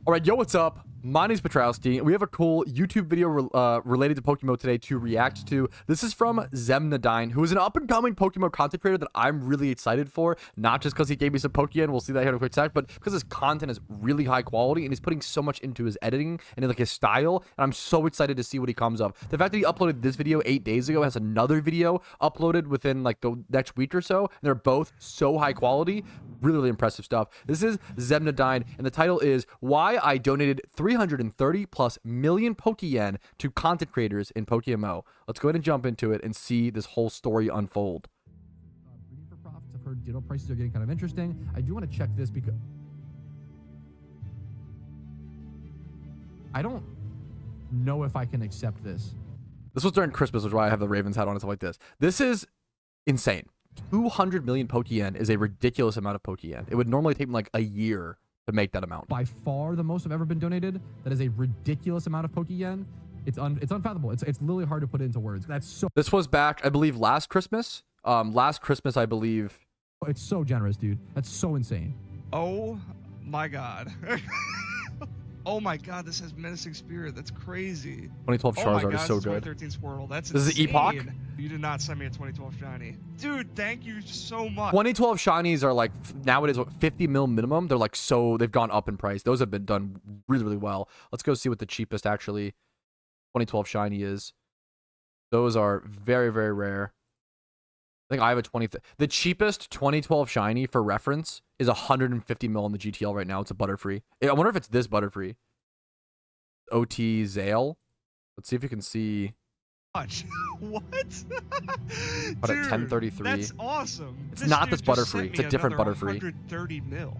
All right, yo, what's up? My name's Patrouski, and we have a cool YouTube video related to PokeMMO today to react to. This is from Zemnadine, who is an up-and-coming PokeMMO content creator that I'm really excited for, not just because he gave me some Pokeyen, we'll see that here in a quick sec, but because his content is really high quality, and he's putting so much into his editing and like his style, and I'm so excited to see what he comes up. The fact that he uploaded this video 8 days ago, has another video uploaded within like the next week or so, and they're both so high quality, really impressive stuff. This is Zemnadine, and the title is Why I Donated 330+ million Pokeyen to content creators in PokeMMO. Let's go ahead and jump into it and see this whole story unfold. Breeding for profits. I've heard ditto prices are getting kind of interesting. I do want to check this because I don't know if I can accept this. This was during Christmas, which is why I have the Ravens hat on and stuff like this. This is insane. 200 million Pokeyen is a ridiculous amount of Pokeyen. It would normally take me like a year to make that amount. By far the most I've ever been donated. That is a ridiculous amount of Pokeyen. It's unfathomable. It's literally hard to put it into words. That's so. This was back, I believe, last Christmas. Last Christmas, I believe. It's so generous, dude. That's so insane. Oh my god. Oh my god, this has menacing spirit. That's crazy. 2012 Charizard is so good. 2013 Squirtle. That's This is Epoch. You did not send me a 2012 shiny. Dude, thank you so much. 2012 shinies are like nowadays what, 50 mil minimum. They're like so they've gone up in price. Those have been done really well. Let's go see what the cheapest actually 2012 shiny is. Those are very rare. I think I have a 20. The cheapest 2012 shiny for reference is 150 mil on the GTL right now. It's a Butterfree. I wonder if it's this Butterfree. OT Zale. Let's see if you can see. What? But at 1033. That's awesome. It's not this Butterfree. It's a different Butterfree. 130 mil.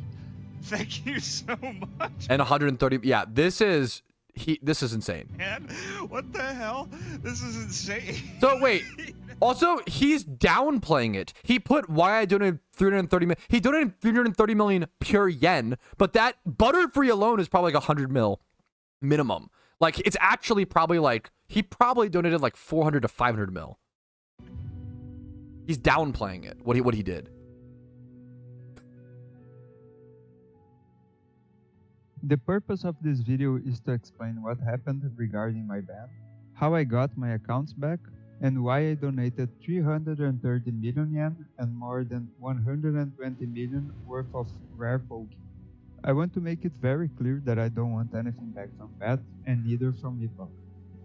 Thank you so much. And 130. Yeah, this is insane. Man, what the hell? This is insane. So wait. Also, he's downplaying it. He put why I donated 330 million. He donated 330 million pure yen, but that Butterfree alone is probably like 100 mil minimum. Like, it's actually probably like, he probably donated like 400 to 500 mil. He's downplaying it, what he did. The purpose of this video is to explain what happened regarding my ban, how I got my accounts back, and why I donated 330 million yen and more than 120 million worth of rare Poke. I want to make it very clear that I don't want anything back from Pat and neither from Epoch.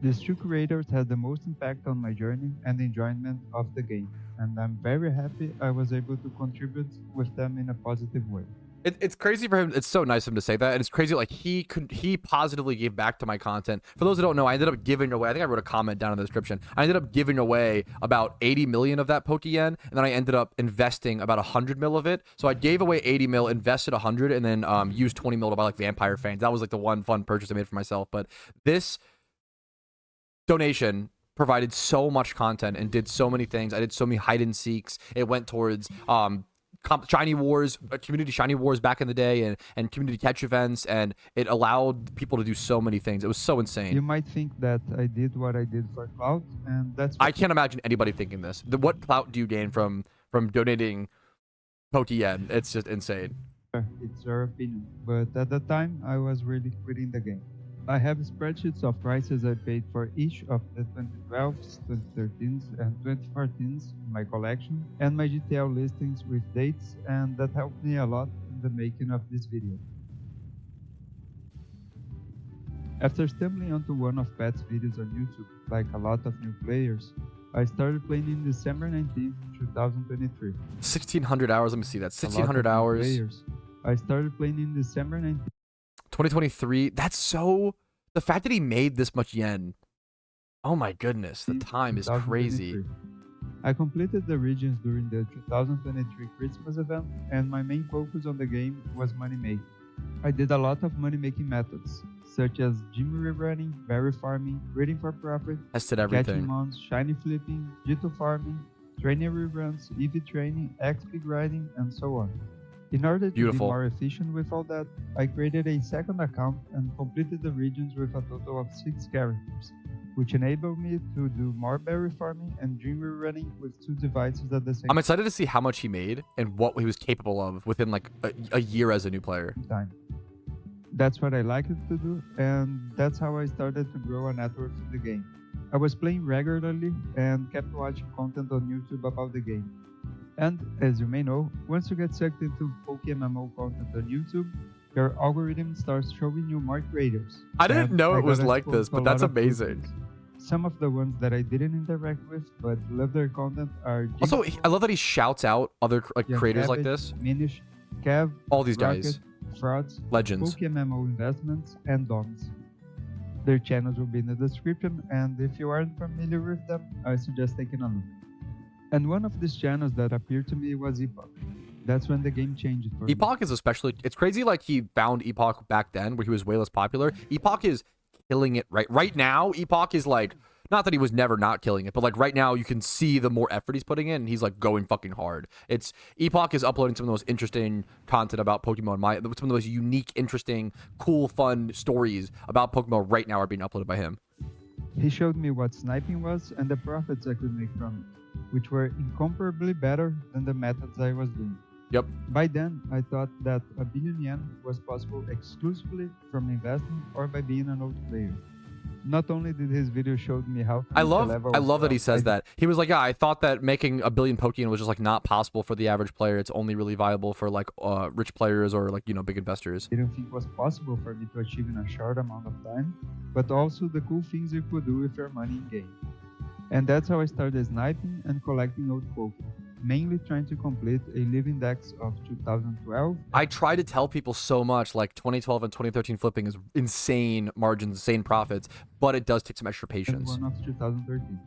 These two creators had the most impact on my journey and enjoyment of the game, and I'm very happy I was able to contribute with them in a positive way. It's crazy for him. It's so nice of him to say that, and it's crazy like he positively gave back to my content. For those who don't know, I ended up giving away, I think I wrote a comment down in the description, I ended up giving away about 80 million of that Pokeyen, and then I ended up investing about 100 mil of it. So I gave away 80 mil, invested 100, and then used 20 mil to buy like Vampire Fangs. That was like the one fun purchase I made for myself. But this donation provided so much content and did so many things. I did so many hide and seeks. It went towards Shiny Wars, community Shiny Wars back in the day, and community catch events, and it allowed people to do so many things. It was so insane. You might think that I did what I did for clout, and that's I can't imagine anybody thinking this. What clout do you gain from donating Pokeyen? It's just insane. It's your opinion, but at the time I was really quitting the game. I have spreadsheets of prices I paid for each of the 2012s, 2013s, and 2014s in my collection, and my GTL listings with dates, and that helped me a lot in the making of this video. After stumbling onto one of Pat's videos on YouTube, like a lot of new players, I started playing in December 19th, 2023. 1,600 hours, let me see that. 1,600 hours. I started playing in December 19th. 2023. That's so. The fact that he made this much yen. Oh my goodness, the time is crazy. I completed the regions during the 2023 Christmas event, and my main focus on the game was money making. I did a lot of money making methods, such as gym rerunning, berry farming, breeding for profit, Tested everything. catching mons, shiny flipping, Ditto farming, training reruns, EV training, XP grinding, and so on. In order to be more efficient with all that, I created a second account and completed the regions with a total of 6 characters, which enabled me to do more berry farming and dream rerunning with 2 devices at the same time. I'm excited to see how much he made and what he was capable of within like a year as a new player. That's what I liked to do, and that's how I started to grow a network in the game. I was playing regularly and kept watching content on YouTube about the game. And as you may know, once you get sucked into PokeMMO content on YouTube, your algorithm starts showing you more creators. I didn't And know I it was got like exposed this, to a but that's lot of good amazing. ones. Some of the ones that I didn't interact with but love their content are Also, Jinx, I love that he shouts out other like Young creators like Cabbage, this. Minish, Kev, All these Rocket, guys, Frauds, legends. PokeMMO Investments, and Doms. Their channels will be in the description, and if you aren't familiar with them, I suggest taking a look. And one of these channels that appeared to me was Epoch. That's when the game changed for me. Epoch is especially, it's crazy like he found Epoch back then where he was way less popular. Epoch is killing it right now. Epoch is like, not that he was never not killing it, but like right now you can see the more effort he's putting in and he's like going fucking hard. Epoch is uploading some of the most interesting content about Pokemon. Some of the most unique, interesting, cool, fun stories about Pokemon right now are being uploaded by him. He showed me what sniping was and the profits I could make from it, which were incomparably better than the methods I was doing. Yep. By then, I thought that a billion yen was possible exclusively from investing or by being an old player. Not only did his video show me how to I reach a level love that he of says that. He was like, yeah, I thought that making a billion Pokeyen was just like not possible for the average player. It's only really viable for like rich players or like, you know, big investors. I didn't think was possible for me to achieve in a short amount of time, but also the cool things you could do with your money in game. And that's how I started sniping and collecting old Pokemon, mainly trying to complete a live index of 2012. I try to tell people so much, like 2012 and 2013 flipping is insane margins, insane profits, but it does take some extra And patience. one of 2013.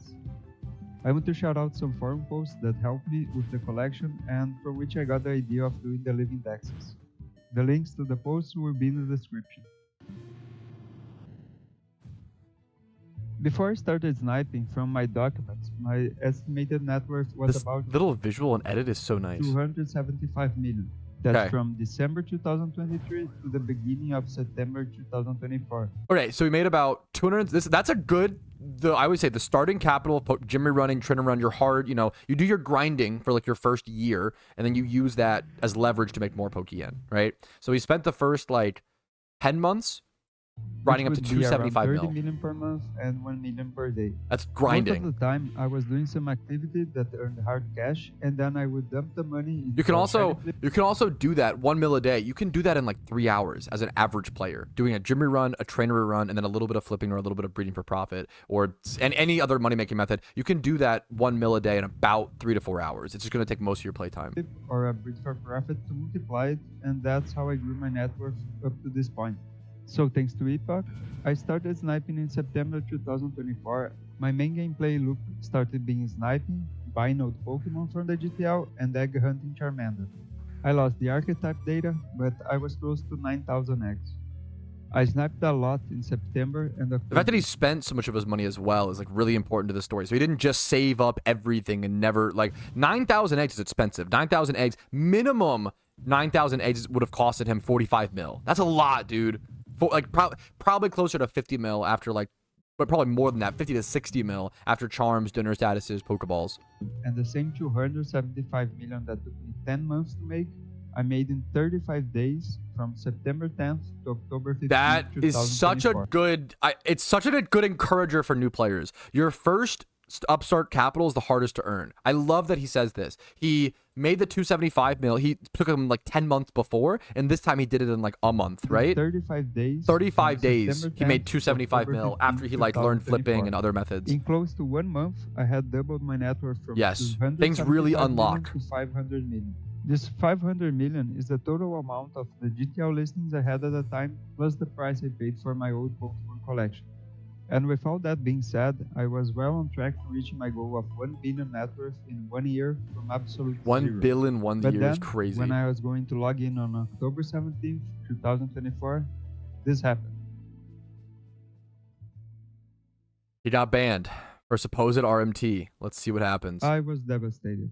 I want to shout out some forum posts that helped me with the collection and from which I got the idea of doing the live indexes. The links to the posts will be in the description. Before I started sniping from my documents, my estimated net worth was This about little visual and edit is so nice. 275 million. That's Okay. from December 2023 to the beginning of September 2024. Okay, so we made about 200. That's a good. I would say the starting capital of Jimmy running, Trainer run. You're hard. You know, you do your grinding for like your first year, and then you use that as leverage to make more Pokeyen, right? So we spent the first like 10 months grinding up to Which would be around 275 30 mil. million per month and 1 million per day. That's Most grinding. of the time, I was doing some activity that earned hard cash, and then I would dump the money into You can a also credit do that 1 mil a day. You can do that in like 3 hours as an average player, doing a Jimmy run, a Trainer run, and then a little bit of flipping or a little bit of breeding for profit, or any other money making method. You can do that 1 mil a day in about 3 to 4 hours. It's just going to take most of your playtime. or a breed for profit to multiply it, and that's how I grew my net worth up to this point. So thanks to Epoch, I started sniping in September 2024. My main gameplay loop started being sniping, buying old Pokemon from the GTL, and egg hunting Charmander. I lost the archetype data, but I was close to 9,000 eggs. I sniped a lot in September and October. The fact that he spent so much of his money as well is like really important to the story. So he didn't just save up everything and never like 9,000 eggs is expensive. 9,000 eggs, minimum 9,000 eggs would have costed him 45 mil. That's a lot, dude. Like probably closer to 50 mil after like, but probably more than that, 50 to 60 mil after charms, dinner statuses, Pokeballs. And the same 275 million that took me 10 months to make, I made in 35 days from September 10th to October 15th. That is such a good. It's such a good encourager for new players. Your first upstart capital is the hardest to earn. I love that he says this. He made the 275 mil. He took him like 10 months before, and this time he did it in like a month, right? 35 days. 35 days. September He made 10th to 275 mil October after he like learned flipping and other methods. In close to 1 month, I had doubled my net worth from Yes, things really 275 million unlock. to 500 million. This 500 million is the total amount of the GTL listings I had at the time, plus the price I paid for my old Pokemon collection. And with all that being said, I was well on track to reaching my goal of 1 billion net worth in 1 year from absolute 1 zero. billion 1 But year then, is crazy. when I was going to log in on October 17th, 2024, this happened. He got banned for supposed RMT. Let's see what happens. I was devastated.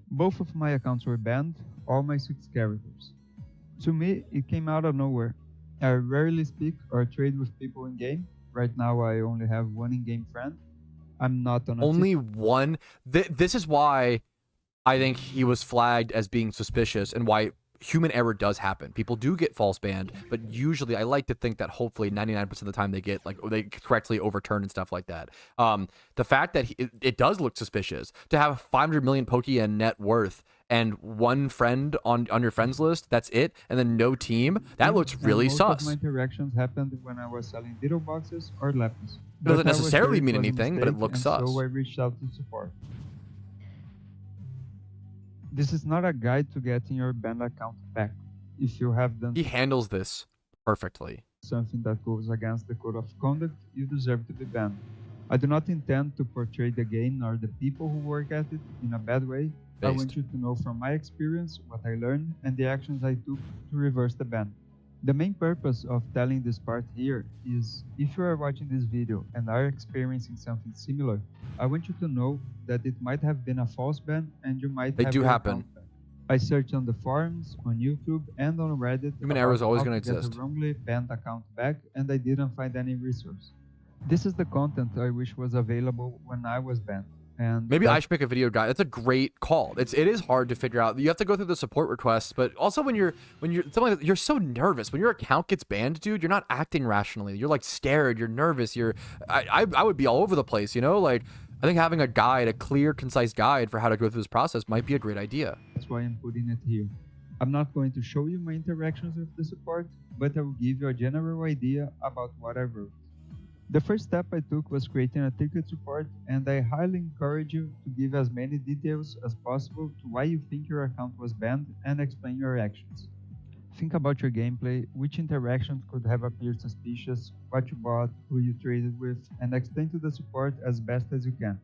Both of my accounts were banned, all my 6 characters. To me, it came out of nowhere. I rarely speak or trade with people in game. Right now, I only have 1 in-game friend. I'm not on a Only one. This is why I think he was flagged as being suspicious, and why human error does happen. People do get false banned, but usually I like to think that hopefully 99% of the time they get like they correctly overturned and stuff like that. The fact that it does look suspicious to have 500 million Pokeyen net worth and one friend on your friends list, that's it, and then no team, that looks really most sus. Of my interactions happened when I was selling Ditto boxes or lapis. It doesn't But I was necessarily sure it mean was a anything, but it mistake, looks and sus. So I reached out to support. This is not a guide to getting your banned account back. If you have done He handles this perfectly. something that goes against the code of conduct, you deserve to be banned. I do not intend to portray the game or the people who work at it in a bad way. I want you to know from my experience what I learned and the actions I took to reverse the ban. The main purpose of telling this part here is, if you are watching this video and are experiencing something similar, I want you to know that it might have been a false ban and you might They have do your happen. account back. I searched on the forums, on YouTube, and on Reddit Human error is always going going to to get exist. a wrongly banned account back, and I didn't find any resource. This is the content I wish was available when I was banned. And Maybe I should make a video guide. That's a great call. It is hard to figure out. You have to go through the support requests, but also when you're something like, you're so nervous when your account gets banned, dude. You're not acting rationally. You're like scared. You're nervous. I would be all over the place, you know. Like I think having a guide, a clear, concise guide for how to go through this process might be a great idea. That's why I'm putting it here. I'm not going to show you my interactions with the support, but I will give you a general idea about what I wrote. The first step I took was creating a ticket report, and I highly encourage you to give as many details as possible to why you think your account was banned and explain your actions. Think about your gameplay, which interactions could have appeared suspicious, what you bought, who you traded with, and explain to the support as best as you can.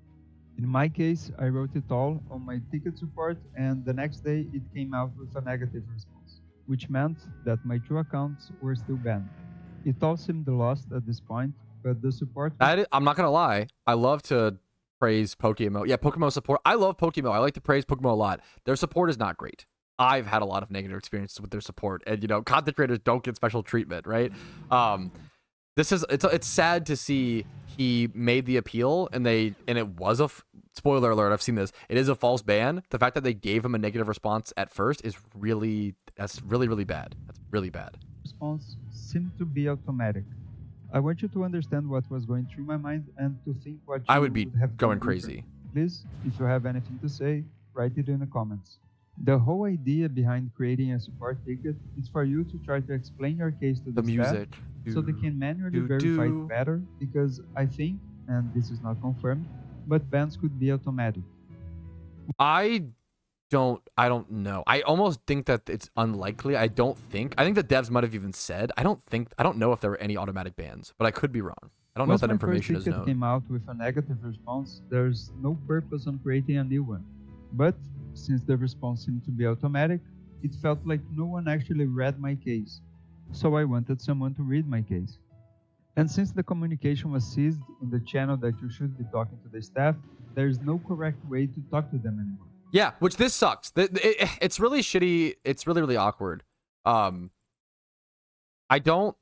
In my case, I wrote it all on my ticket report, and the next day it came out with a negative response, which meant that my 2 accounts were still banned. It all seemed lost at this point, but the support... I'm not gonna lie. I love to praise PokeMMO. Yeah, PokeMMO support. I love PokeMMO. I like to praise PokeMMO a lot. Their support is not great. I've had a lot of negative experiences with their support, and content creators don't get special treatment, right? It's sad to see he made the appeal, and it was spoiler alert. I've seen this. It is a false ban. The fact that they gave him a negative response at first is really bad. That's really bad. Response seemed to be automatic. I want you to understand what was going through my mind and to think what you I would be have going done crazy. different. Please, if you have anything to say, write it in the comments. The whole idea behind creating a support ticket is for you to try to explain your case to the staff music, so they can manually verify it better, because I think, and this is not confirmed, but bans could be automatic. I don't know. I almost think that it's unlikely. I think the devs might have even said. I don't know if there were any automatic bans, but I could be wrong. I don't know if that information is known. Once my first ticket came out with a negative response, there's no purpose on creating a new one. But since the response seemed to be automatic, it felt like no one actually read my case. So I wanted someone to read my case. And since the communication was seized in the channel that you should be talking to the staff, there's no correct way to talk to them anymore. Yeah, which this sucks. It's really shitty. It's really awkward. I don't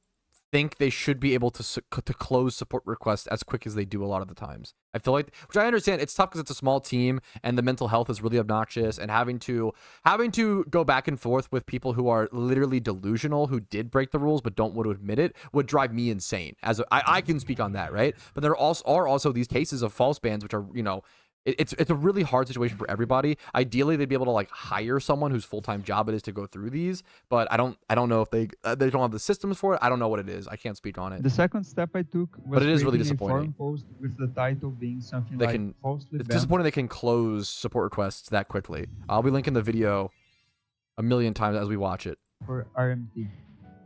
think they should be able to close support requests as quick as they do a lot of the times. I feel like, which I understand, it's tough because it's a small team and the mental health is really obnoxious, and having to go back and forth with people who are literally delusional, who did break the rules but don't want to admit it, would drive me insane. I can speak on that, right? But there are also these cases of false bans, which are, it's a really hard situation for everybody. Ideally, they'd be able to like hire someone whose full-time job it is to go through these, but I don't know if they don't have the systems for it. I don't know what it is. I can't speak on it. The second step I took was but it is really creating a disappointing. forum post with the title being something falsely It's banned. disappointing they can close support requests that quickly. I'll be linking the video a million times as we watch it. For RMT.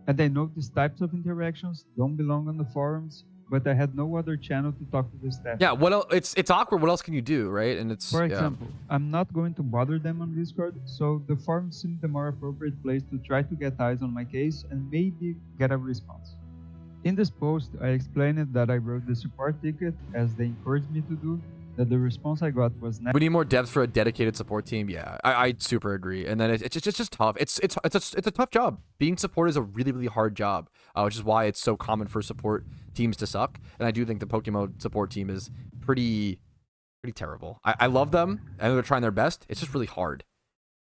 And I know these types of interactions don't belong on the forums, but I had no other channel to talk to the staff. Yeah, what else? It's awkward. What else can you do, right? And it's For example, I'm not going to bother them on Discord, so the forum seemed the more appropriate place to try to get eyes on my case and maybe get a response. In this post, I explained that I wrote the support ticket as they encouraged me to do, that the response I got was we need more devs for a dedicated support team. Yeah, I super agree. And then it's just tough. It's a tough job. Being support is a really hard job, which is why it's so common for support teams to suck. And I do think the PokeMMO support team is pretty pretty terrible. I love them, and they're trying their best. It's just really hard.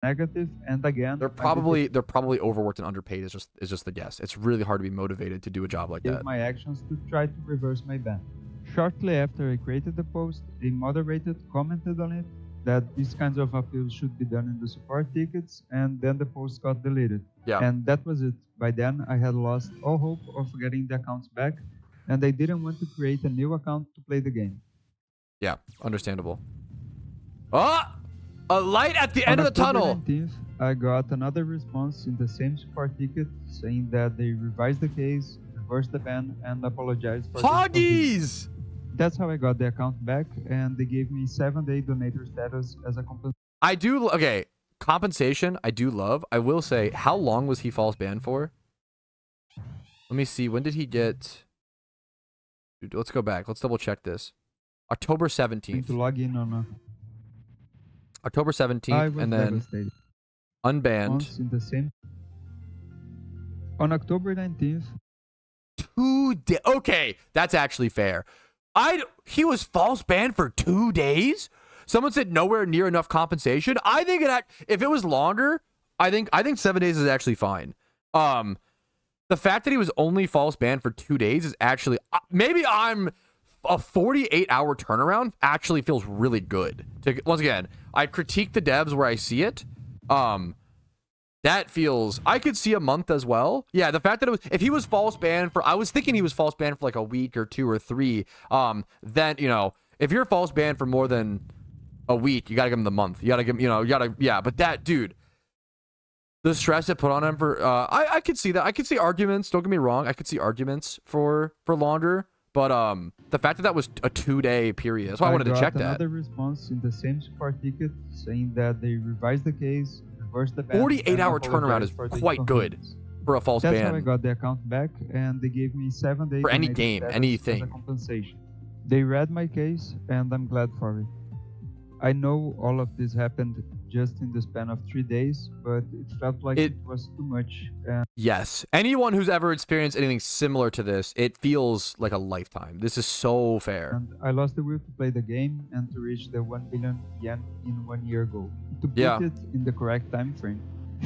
negative, and again, They're probably overworked and underpaid. Is just the guess. It's really hard to be motivated to do a job like gave that. my actions to try to reverse my ban. Shortly after I created the post, a moderator commented on it that these kinds of appeals should be done in the support tickets, and then the post got deleted. Yeah. And that was it. By then, I had lost all hope of getting the accounts back, and I didn't want to create a new account to play the game. Yeah, understandable. Ah! A light at the end On of the October tunnel. 19th, I got another response in the same support ticket saying that they revised the case, reversed the ban, and apologized for the Hoggies! That's how I got the account back, and they gave me 7-day donator status as a compensation. Okay, compensation, I do love. I will say, how long was he false banned for? Let me see. When did he get... Dude, let's go back. Let's double check this. October 17th. To log in on October 17th, and then devastated. unbanned. Once in the same. On October 19th, Okay, that's actually fair. He was false banned for 2 days. Someone said nowhere near enough compensation. I think if it was longer, I think 7 days is actually fine. The fact that he was only false banned for 2 days is actually maybe a 48-hour turnaround actually feels really good. Once again, I critique the devs where I see it. That feels... I could see a month as well. Yeah, the fact that it was... If he was false banned for... I was thinking he was false banned for like a week or 2 or 3. Then, you know, if you're false banned for more than a week, you gotta give him the month. You gotta give him, you know, you gotta... Yeah, but that, dude... The stress it put on him for... I could see that. I could see arguments. Don't get me wrong. I could see arguments for longer. But the fact that that was a 2-day period... That's why I wanted to check that. Another response in the same support ticket saying that they revised the case... 48-hour turnaround is quite good for a false ban. That's how I got the account back, and they gave me 7 days for any game, anything. As a compensation. They read my case, and I'm glad for it. I know all of this happened just in the span of 3 days, but it felt like it was too much. Yes, anyone who's ever experienced anything similar to this, it feels like a lifetime. This is so fair. And I lost the will to play the game and to reach the 1 billion yen in 1 year goal. To put it in the correct time frame.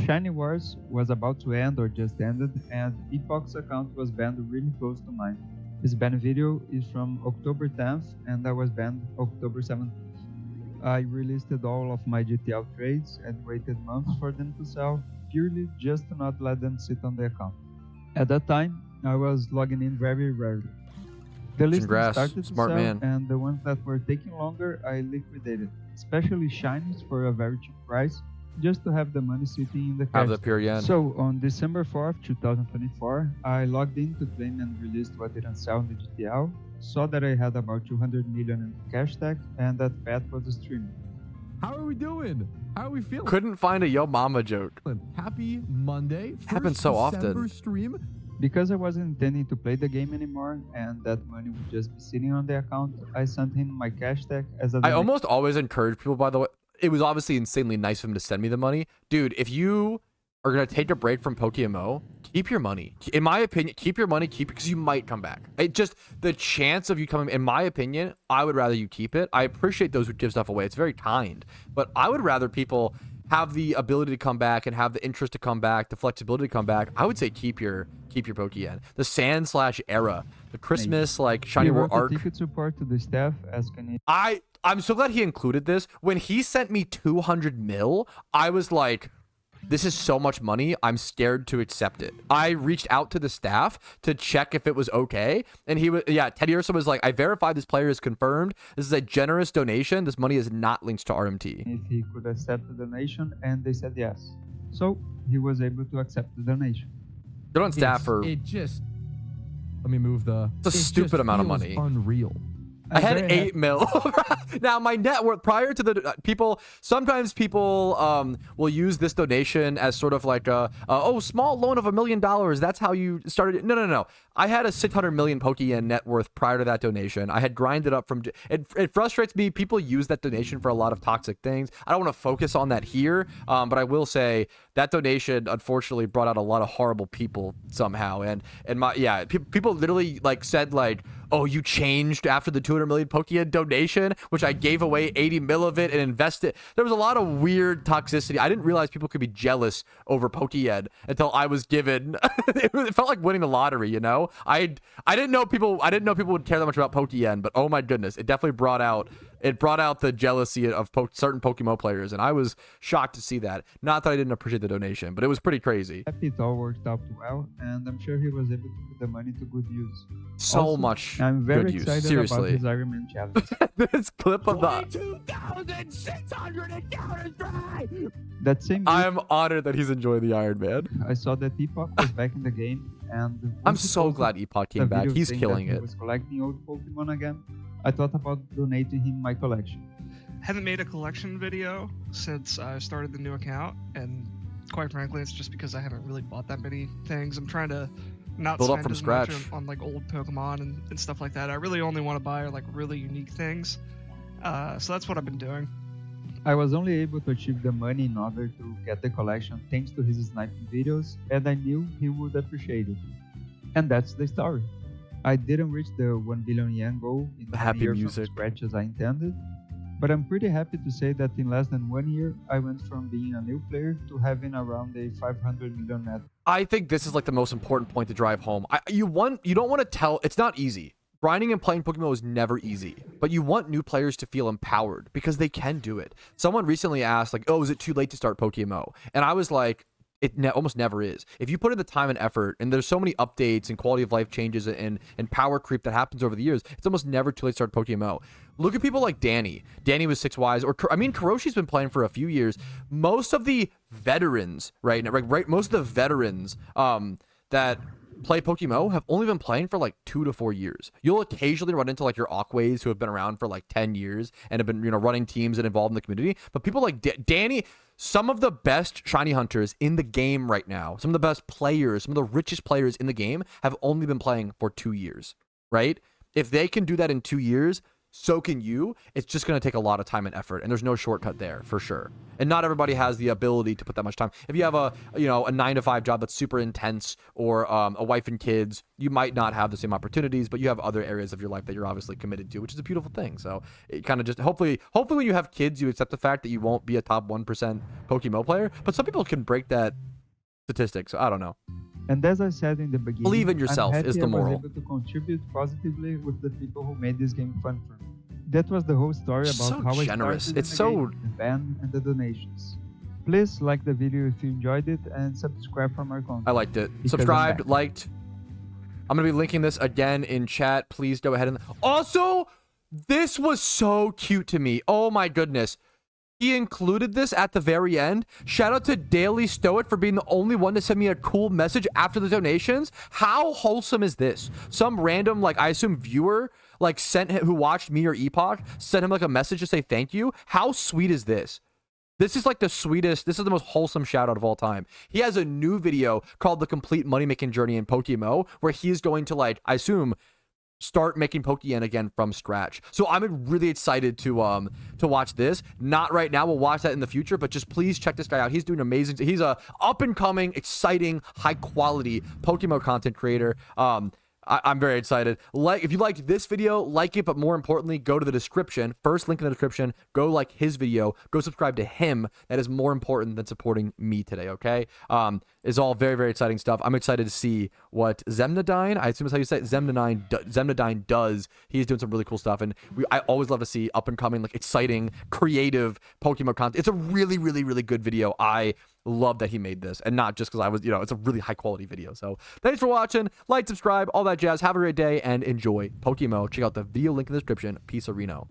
Shiny Wars was about to end or just ended, and Epoch's account was banned really close to mine. His ban video is from October 10th, and I was banned October 17th. I relisted all of my GTL trades and waited months for them to sell, purely just to not let them sit on the account. At that time, I was logging in very rarely. The list started to sell, and the ones that were taking longer, I liquidated, especially shinies for a very cheap price, just to have the money sitting in the cash. Have the pure yen. So, on December 4th, 2024, I logged in to claim and released what didn't sell in the GTL, saw that I had about 200 million in cash tag, and that Pat was a streamer. How are we doing? How are we feeling? Couldn't find a Yo Mama joke. Happy Monday. Happens so often. Stream. Because I wasn't intending to play the game anymore, and that money would just be sitting on the account, I sent him my cash tag as a donation. I almost always encourage people, by the way. It was obviously insanely nice of him to send me the money. Dude, if you are going to take a break from PokeMMO, keep your money. In my opinion, keep your money, because you might come back. It just, the chance of you coming, in my opinion, I would rather you keep it. I appreciate those who give stuff away. It's very kind. But I would rather people have the ability to come back and have the interest to come back, the flexibility to come back. I would say keep your Pokeyen. The Sand/Era, the Christmas, like, Shiny War arc. Ticket support to the staff as can I'm so glad he included this. When he sent me 200 mil, I was like, this is so much money, I'm scared to accept it. I reached out to the staff to check if it was okay. And he was, Teddy Ursa was like, I verified this player is confirmed. This is a generous donation. This money is not linked to RMT. If he could accept the donation, and they said yes. So he was able to accept the donation. Good on staff for... It just... Let me move the... It's a stupid amount of money. Unreal. I had 8 mil. Now, my net worth prior to the people, sometimes people will use this donation as sort of like a small loan of $1 million. That's how you started. No. I had a 600 million Pokeyen net worth prior to that donation. I had grinded up from it frustrates me. People use that donation for a lot of toxic things. I don't want to focus on that here, but I will say that donation unfortunately brought out a lot of horrible people somehow. And people literally like said like, oh, you changed after the 200 million Pokeyen donation, which I gave away 80 mil of it and invested. There was a lot of weird toxicity. I didn't realize people could be jealous over Pokeyen until I was given. It felt like winning the lottery, you know. I didn't know people would care that much about Pokeyen, but oh my goodness, it definitely brought out the jealousy of certain Pokemon players, and I was shocked to see that. Not that I didn't appreciate the donation, but it was pretty crazy. Happy it all worked out well, and I'm sure he was able to put the money to good use. So Also, much I'm very good use. excited Seriously. about his Iron Man challenge. This clip of the 22,600 encounters dry. That same week, I'm honored that he's enjoying the Iron Man. I saw that Epoch was back in the game, and I'm once he so posted glad Epoch the came back. video He's saying killing that it. He was collecting old Pokemon again. I thought about donating him my collection. Haven't made a collection video since I started the new account, and quite frankly, it's just because I haven't really bought that many things. I'm trying to not Build up spend from as scratch. much on like old Pokemon and stuff like that. I really only want to buy like really unique things. So that's what I've been doing. I was only able to achieve the money in order to get the collection thanks to his sniping videos, and I knew he would appreciate it. And that's the story. I didn't reach the 1 billion yen goal in the Happy years music. from scratch as I intended, but I'm pretty happy to say that in less than 1 year, I went from being a new player to having around a 500 million net. I think this is like the most important point to drive home. You don't want to tell. It's not easy. Grinding and playing Pokemon is never easy, but you want new players to feel empowered because they can do it. Someone recently asked, like, oh, is it too late to start PokeMMO? And I was like, almost never is. If you put in the time and effort, and there's so many updates and quality of life changes and power creep that happens over the years, it's almost never too late to start PokeMMO. Look at people like Danny. Danny was 6Ys, or I mean, Kuroshi's been playing for a few years. Most of the veterans, right? Most of the veterans that play PokeMMO have only been playing for like 2 to 4 years. You'll occasionally run into like your Aquays who have been around for like 10 years and have been, running teams and involved in the community. But people like Danny, some of the best shiny hunters in the game right now, some of the best players, some of the richest players in the game have only been playing for 2 years, right? If they can do that in 2 years, so can you. It's just going to take a lot of time and effort, and there's no shortcut there for sure. And not everybody has the ability to put that much time. If you have a 9-to-5 job that's super intense, or a wife and kids, you might not have the same opportunities, but you have other areas of your life that you're obviously committed to, which is a beautiful thing. So it kind of just hopefully when you have kids, you accept the fact that you won't be a top 1% PokeMMO player. But some people can break that statistic, so I don't know. And as I said in the beginning, Believe in yourself I'm happy is the moral. I was able to contribute positively with the people who made this game fun for me. That was the whole story about So how generous. I started It's in the so- game, the ban and the donations. Please like the video if you enjoyed it and subscribe for more content. I liked it. Because Subscribed, I'm back. liked. I'm going to be linking this again in chat. Please go ahead and... Also, this was so cute to me. Oh my goodness. He included this at the very end. Shout out to Daily Stoic for being the only one to send me a cool message after the donations. How wholesome is this? Some random, like, I assume viewer, like, sent him, who watched me or Epoch, sent him like a message to say thank you. How sweet is this? This is like the sweetest, this is the most wholesome shout out of all time. He has a new video called The Complete Money Making Journey in PokeMMO, where he is going to, like, I assume, start making Pokeyen again from scratch. So I'm really excited to watch this. Not right now, we'll watch that in the future, but just please check this guy out. He's doing amazing. He's a up and coming, exciting, high quality PokeMMO content creator. I'm very excited. If you liked this video, like it, but more importantly, go to the description. First link in the description. Go like his video. Go subscribe to him. That is more important than supporting me today, okay? It's all very, very exciting stuff. I'm excited to see what Zemnadyne, I assume that's how you say it, Zemnadyne does. He's doing some really cool stuff, and I always love to see up-and-coming, like, exciting, creative Pokemon content. It's a really, really, really good video. I love that he made this, and not just because I was, it's a really high-quality video. So thanks for watching. Like, subscribe, all that jazz. Have a great day, and enjoy PokeMMO. Check out the video link in the description. Peace, Reno.